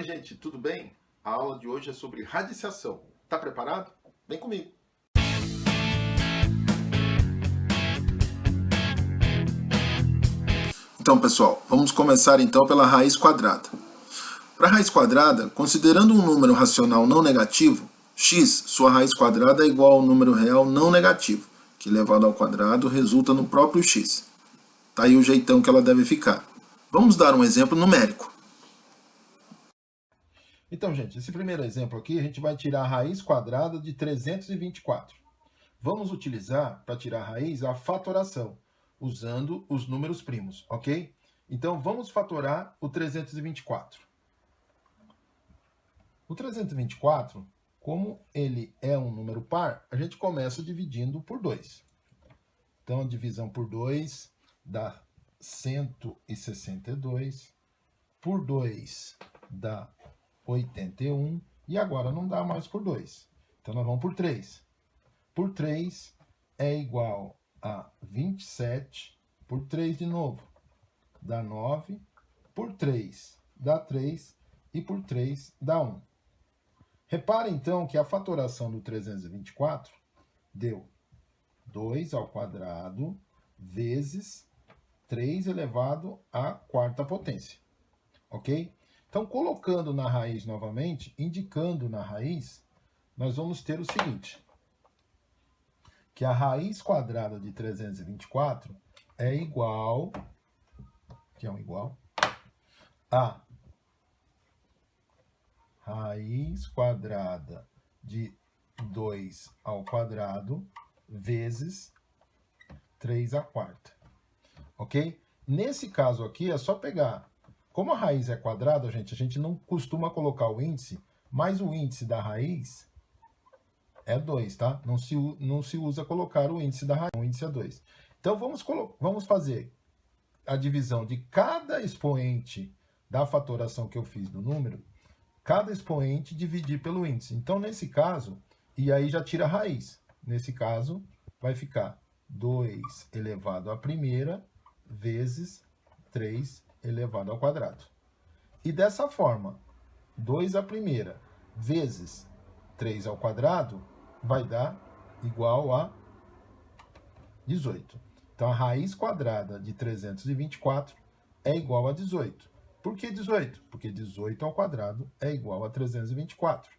Oi, gente, tudo bem? A aula de hoje é sobre radiciação. Tá preparado? Vem comigo! Então, pessoal, vamos começar então pela raiz quadrada. Para a raiz quadrada, considerando um número racional não negativo, x, sua raiz quadrada é igual ao número real não negativo, que elevado ao quadrado resulta no próprio x. Tá aí o jeitão que ela deve ficar. Vamos dar um exemplo numérico. Então, gente, esse primeiro exemplo aqui, a gente vai tirar a raiz quadrada de 324. Vamos utilizar, para tirar a raiz, a fatoração, usando os números primos, ok? Então, vamos fatorar o 324. O 324, como ele é um número par, a gente começa dividindo por 2. Então, a divisão por 2 dá 162, por 2 dá 81, e agora não dá mais por 2. Então, nós vamos por 3. Por 3 é igual a 27, por 3 de novo, dá 9, por 3 dá 3, e por 3 dá 1. Repare, então, que a fatoração do 324 deu 2 ao quadrado vezes 3 elevado à quarta potência, ok? Então, colocando na raiz novamente, indicando na raiz, nós vamos ter o seguinte, que a raiz quadrada de 324 é igual, a raiz quadrada de 2 ao quadrado vezes 3 à quarta, ok? Nesse caso aqui, é só pegar, como a raiz é quadrada, a gente não costuma colocar o índice, mas o índice da raiz é 2, tá? Não se usa colocar o índice da raiz, o índice é 2. Então, vamos fazer a divisão de cada expoente da fatoração que eu fiz do número, cada expoente dividir pelo índice. Então, nesse caso, e aí já tira a raiz. Nesse caso, vai ficar 2 elevado à primeira vezes 3 elevado ao quadrado. E dessa forma, 2 à primeira vezes 3 ao quadrado vai dar igual a 18. Então, a raiz quadrada de 324 é igual a 18. Por que 18? Porque 18 ao quadrado é igual a 324.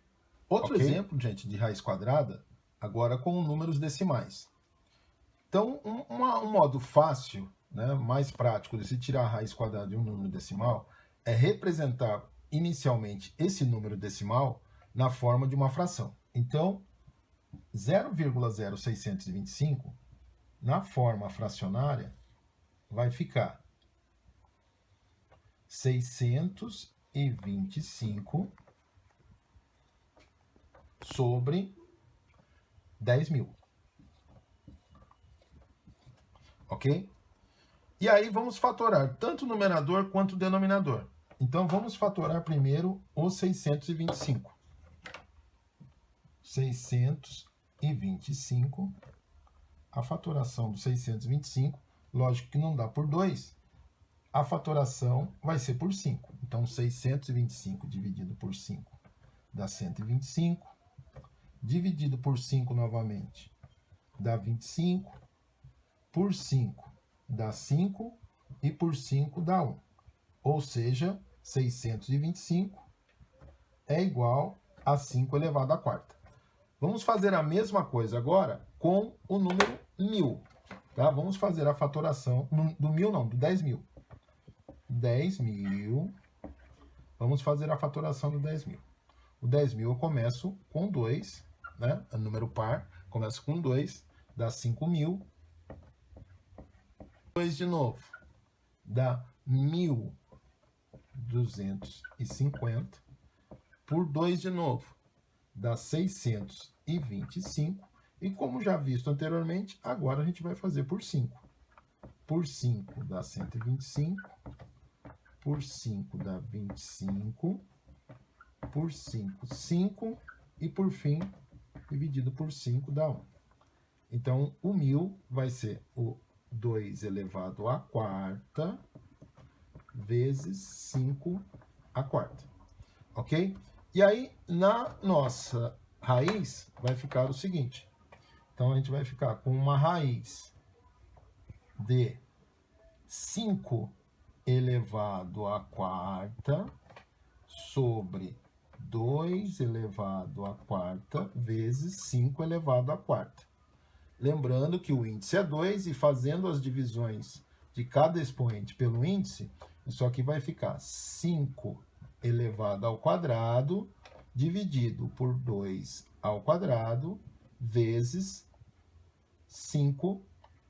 Outro exemplo, gente, de raiz quadrada, agora com números decimais. Então, um modo fácil, né, mais prático de se tirar a raiz quadrada de um número decimal é representar inicialmente esse número decimal na forma de uma fração. Então, 0,0625, na forma fracionária, vai ficar 625 sobre 10.000. Ok? E aí vamos fatorar tanto o numerador quanto o denominador. Então, vamos fatorar primeiro o 625. 625, a fatoração do 625, lógico que não dá por 2, a fatoração vai ser por 5. Então, 625 dividido por 5 dá 125, dividido por 5 novamente dá 25, por 5 dá 5 e por 5 dá 1. Ou seja, 625 é igual a 5 elevado à quarta. Vamos fazer a mesma coisa agora com o número 1000. Tá? Vamos fazer a fatoração do 1000 não, do 10.000. 10.000. Vamos fazer a fatoração do 10.000. O 10.000 eu começo com 2, né? É número par, começo com 2, dá 5.000. 2 de novo, dá 1.250. Por 2 de novo, dá 625. E como já visto anteriormente, agora a gente vai fazer por 5. Por 5 dá 125. Por 5 dá 25. Por 5, 5. E por fim, dividido por 5 dá 1. Então, o 1000 vai ser o 2 elevado à quarta vezes 5 à quarta. ok? E aí, na nossa raiz, vai ficar o seguinte. Então, a gente vai ficar com uma raiz de 5 elevado à quarta sobre 2 elevado à quarta vezes 5 elevado à quarta. Lembrando que o índice é 2 e fazendo as divisões de cada expoente pelo índice, isso aqui vai ficar 5 elevado ao quadrado dividido por 2 ao quadrado vezes 5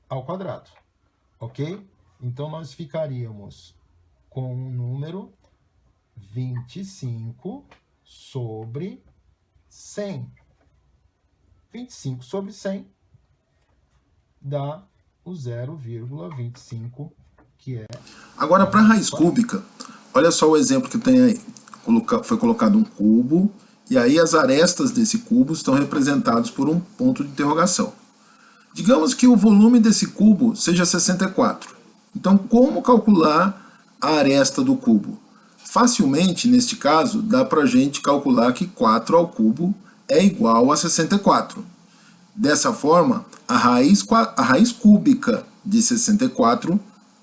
ao quadrado, ok? Então, nós ficaríamos com o número 25 sobre 100. 25 sobre 100 dá o 0,25, que é... Agora, para a raiz cúbica, olha só o exemplo que tem aí. Foi colocado um cubo, e aí as arestas desse cubo estão representadas por um ponto de interrogação. Digamos que o volume desse cubo seja 64. Então, como calcular a aresta do cubo? Facilmente, neste caso, dá para a gente calcular que 4 ao cubo é igual a 64. Dessa forma, a raiz cúbica de 64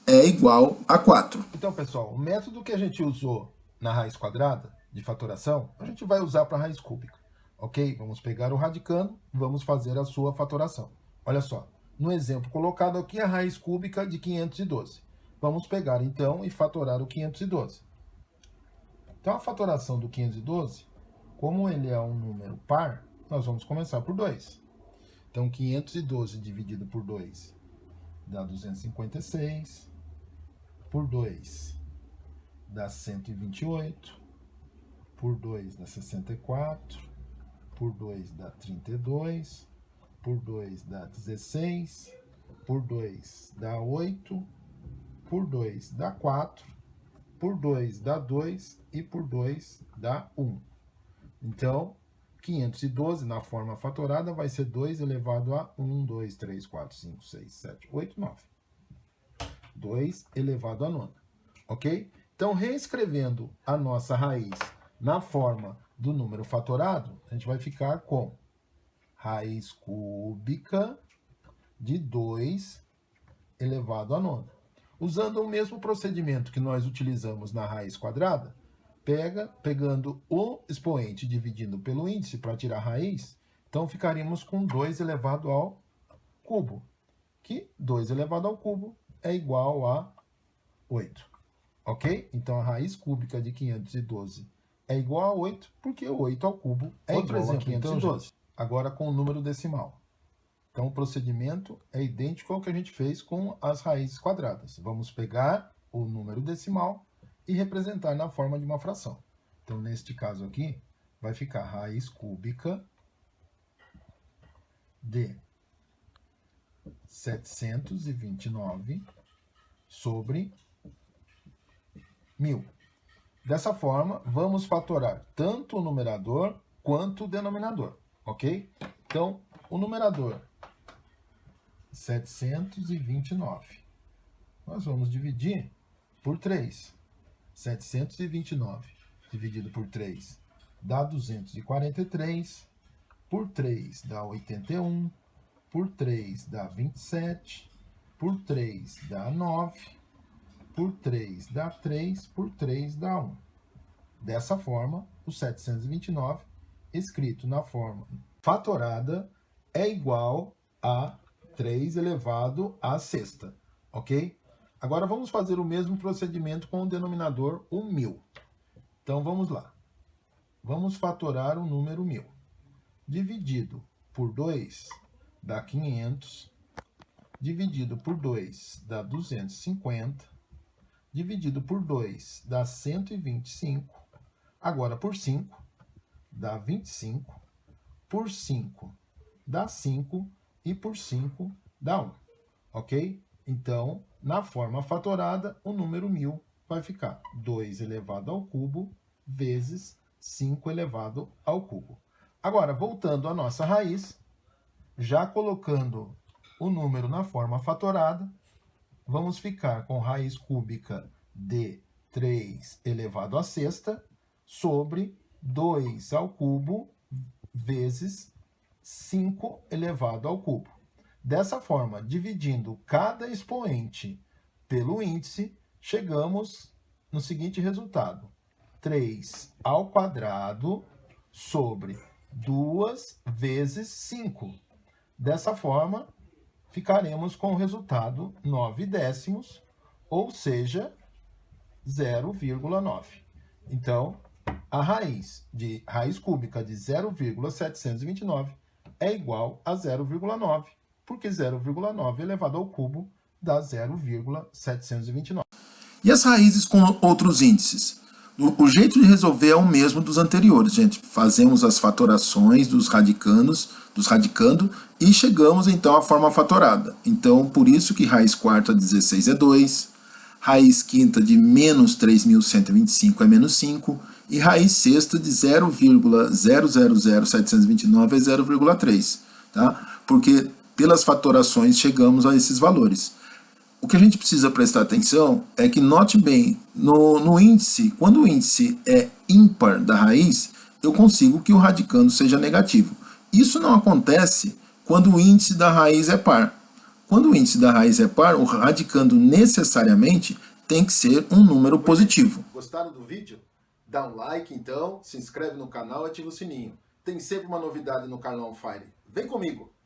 é igual a 4. Então, pessoal, o método que a gente usou na raiz quadrada de fatoração, a gente vai usar para a raiz cúbica, ok? Vamos pegar o radicando, vamos fazer a sua fatoração. Olha só, no exemplo colocado aqui, a raiz cúbica de 512. Vamos pegar, então, e fatorar o 512. Então, a fatoração do 512, como ele é um número par, nós vamos começar por 2. Então, 512 dividido por 2 dá 256. Por 2 dá 128. Por 2 dá 64. Por 2 dá 32. Por 2 dá 16. Por 2 dá 8. Por 2 dá 4. Por 2 dá 2. E por 2 dá 1. Então, 512 na forma fatorada vai ser 2 elevado a 1, 2, 3, 4, 5, 6, 7, 8, 9. 2 elevado a 9, ok? Então, reescrevendo a nossa raiz na forma do número fatorado, a gente vai ficar com raiz cúbica de 2 elevado a 9. Usando o mesmo procedimento que nós utilizamos na raiz quadrada, pegando o expoente e dividindo pelo índice para tirar a raiz, então ficaríamos com 2 elevado ao cubo, que 2 elevado ao cubo é igual a 8, ok? Então, a raiz cúbica de 512 é igual a 8, porque 8 ao cubo é igual a 512. Então, agora com o número decimal. Então, o procedimento é idêntico ao que a gente fez com as raízes quadradas. Vamos pegar o número decimal e representar na forma de uma fração. Então, neste caso aqui, vai ficar raiz cúbica de 729 sobre 1000. Dessa forma, vamos fatorar tanto o numerador quanto o denominador, ok? Então, o numerador, 729. Nós vamos dividir por 3. 729 dividido por 3 dá 243. Por 3 dá 81. Por 3 dá 27. Por 3 dá 9. Por 3 dá 3. Por 3 dá 1. Dessa forma, o 729, escrito na forma fatorada, é igual a 3 elevado à sexta, ok? Agora, vamos fazer o mesmo procedimento com o denominador, o 1000. Então, vamos lá. Vamos fatorar o número 1000. Dividido por 2 dá 500. Dividido por 2 dá 250. Dividido por 2 dá 125. Agora, por 5 dá 25. Por 5 dá 5. E por 5 dá 1. Ok? Então, na forma fatorada, o número 1000 vai ficar 2 elevado ao cubo vezes 5 elevado ao cubo. Agora, voltando à nossa raiz, já colocando o número na forma fatorada, vamos ficar com raiz cúbica de 3 elevado à sexta sobre 2 ao cubo vezes 5 elevado ao cubo. Dessa forma, dividindo cada expoente pelo índice, chegamos no seguinte resultado: 3 ao quadrado sobre 2 vezes 5. Dessa forma, ficaremos com o resultado 9 décimos, ou seja, 0,9. Então, a raiz cúbica de 0,729 é igual a 0,9, porque 0,9 elevado ao cubo dá 0,729. E as raízes com outros índices? O jeito de resolver é o mesmo dos anteriores, gente. Fazemos as fatorações dos radicando, e chegamos então à forma fatorada. Então, por isso que raiz quarta de 16 é 2, raiz quinta de menos 3.125 é menos 5, e raiz sexta de 0,000729 é 0,3. Tá? Porque pelas fatorações chegamos a esses valores. O que a gente precisa prestar atenção é que, note bem, no índice, quando o índice é ímpar da raiz, eu consigo que o radicando seja negativo. Isso não acontece quando o índice da raiz é par. Quando o índice da raiz é par, o radicando necessariamente tem que ser um número positivo. Gostaram do vídeo? Dá um like então, se inscreve no canal e ativa o sininho. Tem sempre uma novidade no canal On Fire. Vem comigo!